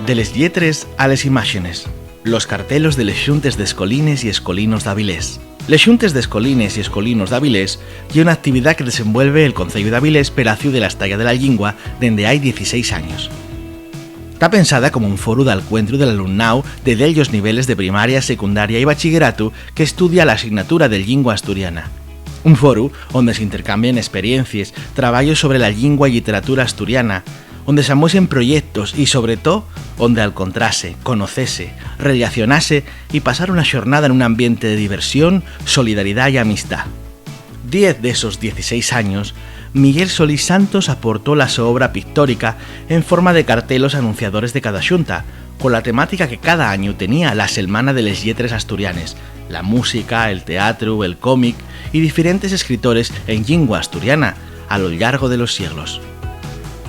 De les lletres a les imágenes. Los cartelos de les xuntes d'escolines y escolinos d'Avilés. Les xuntes d'escolines y escolinos d'Avilés ye una actividad que desenvuelve el Concello d'Avilés per a ciu de la Estalla de la Llingua dende hai 16 años. Está pensada como un foro d'alcuentru del alumnau de dellos niveles de primaria, secundaria y bachillerato que estudia la asignatura de Llingua asturiana. Un foro onde se intercambian experiencias, traballos sobre la llingua y literatura asturiana, onde se amuesen proyectos y, sobre todo, onde alcontrase, conocese, relacionase y pasar una jornada en un ambiente de diversión, solidaridad y amistad. 10 de esos 16 años, Miguel Solís Santos aportó la su obra pictórica en forma de cartelos anunciadores de cada xunta, con la temática que cada año tenía la Selmana de les Lletres Asturianes, la música, el teatro, el cómic y diferentes escritores en llingua asturiana a lo largo de los siglos.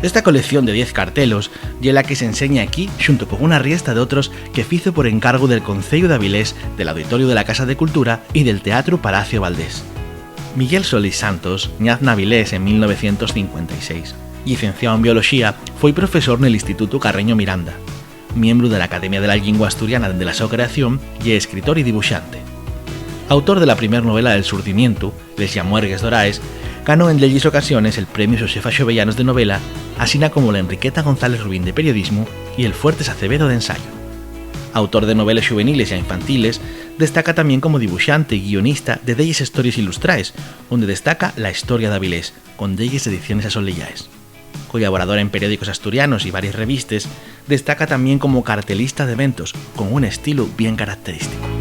Esta colección de 10 cartelos y la que se enseña aquí, junto con una riesta de otros que fizo por encargo del Concello d'Avilés, del Auditorio de la Casa de Cultura y del Teatro Palacio Valdés. Miguel Solís Santos naz n'Avilés en 1956. Licenciado en Biología, fue profesor en el Instituto Carreño Miranda, miembro de la Academia de la Llingua Asturiana desde la su creación y escritor y dibujante. Autor de la primera novela del Surdimiento, Les Llamuergues Doraes, ganó en leyes ocasiones el premio Josefa Xovellanos de novela, así como la Enriqueta González Rubín de periodismo y el Fuertes Acevedo de ensayo. Autor de novelas juveniles e infantiles, destaca también como dibujante y guionista de delles historias ilustraes, donde destaca La Historia d'Avilés, con delles ediciones asolellaes. Colaborador en periódicos asturianos y varias revistas, destaca también como cartelista de eventos, con un estilo bien característico.